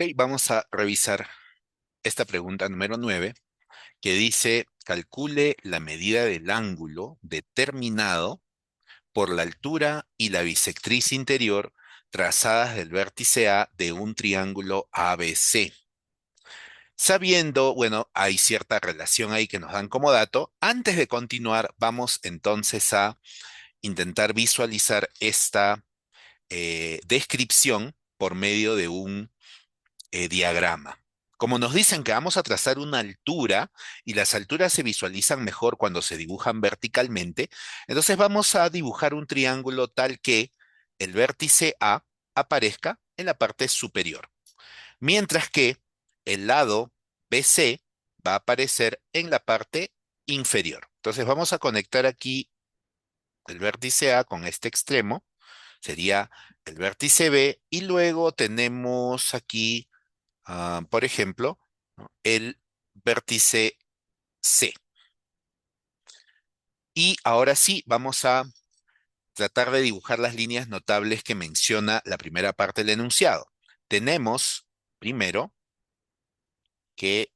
Ok, vamos a revisar esta pregunta número 9, que dice, calcule la medida del ángulo determinado por la altura y la bisectriz interior trazadas del vértice A de un triángulo ABC. Sabiendo, bueno, hay cierta relación ahí que nos dan como dato. Antes de continuar, vamos entonces a intentar visualizar esta descripción por medio de un diagrama. Como nos dicen que vamos a trazar una altura y las alturas se visualizan mejor cuando se dibujan verticalmente, entonces vamos a dibujar un triángulo tal que el vértice A aparezca en la parte superior, mientras que el lado BC va a aparecer en la parte inferior. Entonces vamos a conectar aquí el vértice A con este extremo, sería el vértice B, y luego tenemos aquí por ejemplo, ¿no? El vértice C. Y ahora sí, vamos a tratar de dibujar las líneas notables que menciona la primera parte del enunciado. Tenemos, primero, que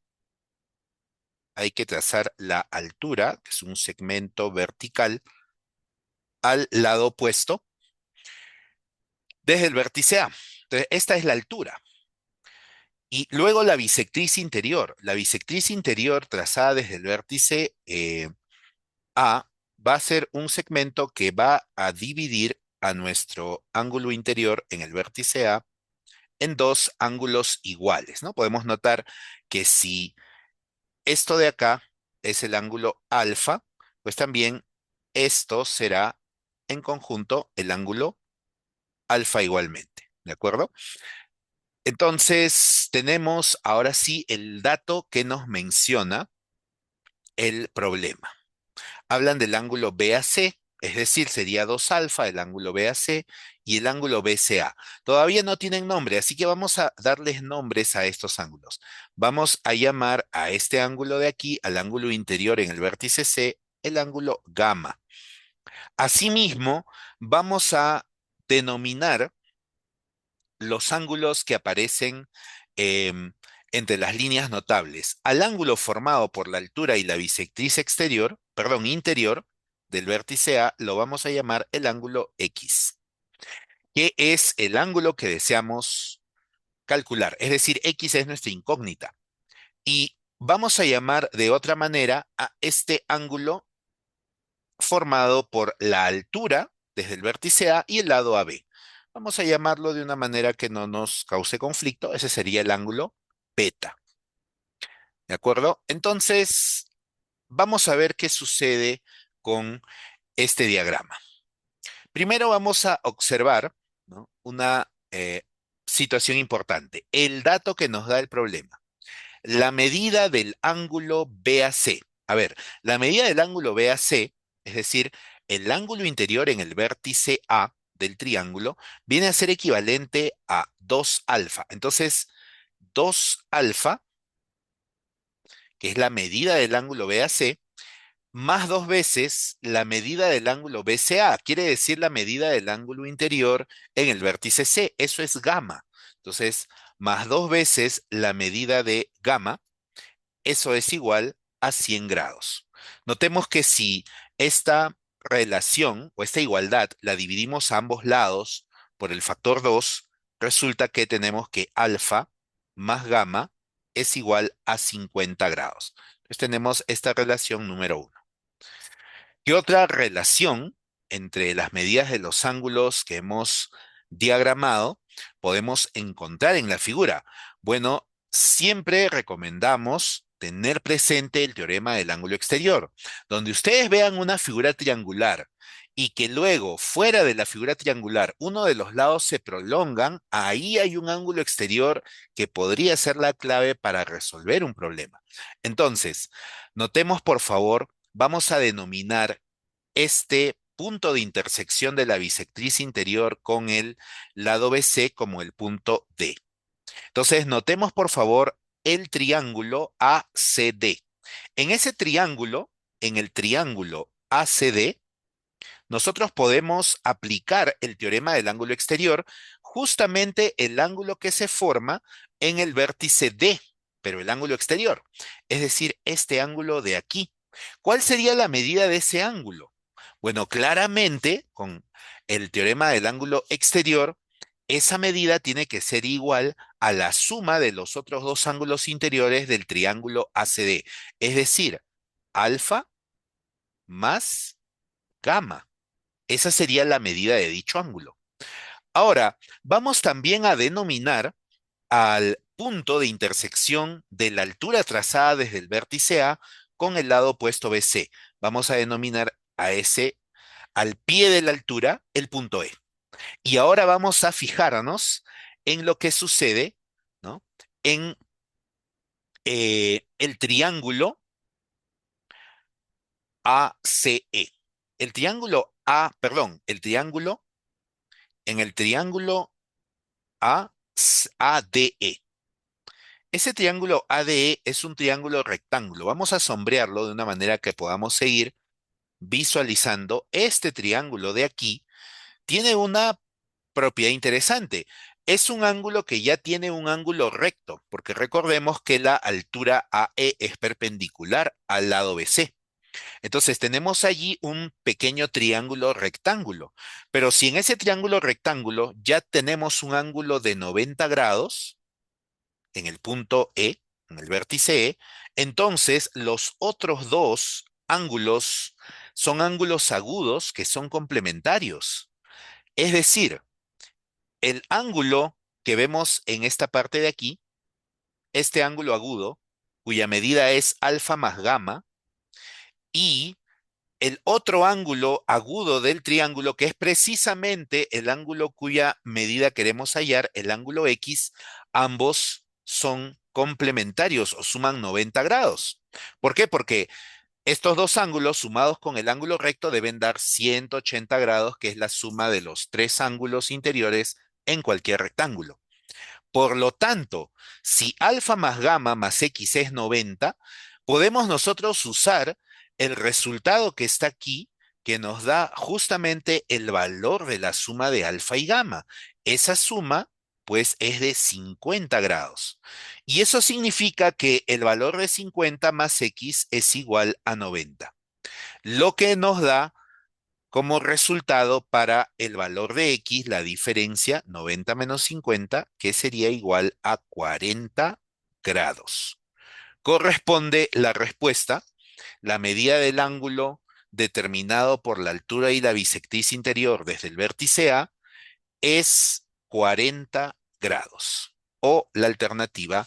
hay que trazar la altura, que es un segmento vertical, al lado opuesto desde el vértice A. Entonces, esta es la altura. Y luego la bisectriz interior. La bisectriz interior trazada desde el vértice A va a ser un segmento que va a dividir a nuestro ángulo interior en el vértice A en dos ángulos iguales, ¿no? Podemos notar que si esto de acá es el ángulo alfa, pues también esto será en conjunto el ángulo alfa igualmente, ¿de acuerdo? Entonces, tenemos ahora sí el dato que nos menciona el problema. Hablan del ángulo BAC, es decir, sería 2 alfa el ángulo BAC y el ángulo BCA. Todavía no tienen nombre, así que vamos a darles nombres a estos ángulos. Vamos a llamar a este ángulo de aquí, al ángulo interior en el vértice C, el ángulo gamma. Asimismo, vamos a denominar los ángulos que aparecen em, entre las líneas notables. Al ángulo formado por la altura y la bisectriz exterior, perdón, interior del vértice A, lo vamos a llamar el ángulo X, que es el ángulo que deseamos calcular. Es decir, X es nuestra incógnita. Y vamos a llamar de otra manera a este ángulo formado por la altura desde el vértice A y el lado AB. Vamos a llamarlo de una manera que no nos cause conflicto. Ese sería el ángulo beta. ¿De acuerdo? Entonces, vamos a ver qué sucede con este diagrama. Primero vamos a observar, ¿no? Una situación importante. El dato que nos da el problema. La medida del ángulo BAC. A ver, la medida del ángulo BAC, es decir, el ángulo interior en el vértice A del triángulo, viene a ser equivalente a 2 alfa. Entonces, 2 alfa, que es la medida del ángulo BAC, más dos veces la medida del ángulo BCA, quiere decir la medida del ángulo interior en el vértice C. Eso es gamma. Entonces, más dos veces la medida de gamma, eso es igual a 100 grados. Notemos que si esta relación o esta igualdad la dividimos a ambos lados por el factor 2, resulta que tenemos que alfa más gamma es igual a 50 grados. Entonces tenemos esta relación número uno. ¿Qué otra relación entre las medidas de los ángulos que hemos diagramado podemos encontrar en la figura? Bueno, siempre recomendamos tener presente el teorema del ángulo exterior. Donde ustedes vean una figura triangular y que luego, fuera de la figura triangular, uno de los lados se prolongan, ahí hay un ángulo exterior que podría ser la clave para resolver un problema. Entonces, notemos por favor, vamos a denominar este punto de intersección de la bisectriz interior con el lado BC como el punto D. Entonces, notemos por favor el triángulo ACD. En ese triángulo, en el triángulo ACD, nosotros podemos aplicar el teorema del ángulo exterior justamente el ángulo que se forma en el vértice D, pero el ángulo exterior, es decir, este ángulo de aquí. ¿Cuál sería la medida de ese ángulo? Bueno, claramente, con el teorema del ángulo exterior, esa medida tiene que ser igual a la suma de los otros dos ángulos interiores del triángulo ACD, es decir, alfa más gamma. Esa sería la medida de dicho ángulo. Ahora, vamos también a denominar al punto de intersección de la altura trazada desde el vértice A con el lado opuesto BC. Vamos a denominar a ese, al pie de la altura, el punto E. Y ahora vamos a fijarnos en lo que sucede, ¿no? En el triángulo ACE. El triángulo A, perdón, el triángulo, en el triángulo ADE. Ese triángulo ADE es un triángulo rectángulo. Vamos a sombrearlo de una manera que podamos seguir visualizando. Este triángulo de aquí tiene una propiedad interesante. Es un ángulo que ya tiene un ángulo recto, porque recordemos que la altura AE es perpendicular al lado BC. Entonces tenemos allí un pequeño triángulo rectángulo. Pero si en ese triángulo rectángulo ya tenemos un ángulo de 90 grados, en el punto E, en el vértice E, entonces los otros dos ángulos son ángulos agudos que son complementarios. Es decir, el ángulo que vemos en esta parte de aquí, este ángulo agudo, cuya medida es alfa más gamma, y el otro ángulo agudo del triángulo, que es precisamente el ángulo cuya medida queremos hallar, el ángulo X, ambos son complementarios o suman 90 grados. ¿Por qué? Porque estos dos ángulos sumados con el ángulo recto deben dar 180 grados, que es la suma de los tres ángulos interiores en cualquier rectángulo. Por lo tanto, si alfa más gamma más x es 90, podemos nosotros usar el resultado que está aquí, que nos da justamente el valor de la suma de alfa y gamma. Esa suma, pues, es de 50 grados. Y eso significa que el valor de 50 más x es igual a 90, lo que nos da como resultado para el valor de x, la diferencia 90 menos 50, que sería igual a 40 grados. Corresponde la respuesta, la medida del ángulo determinado por la altura y la bisectriz interior desde el vértice A es 40 grados, o la alternativa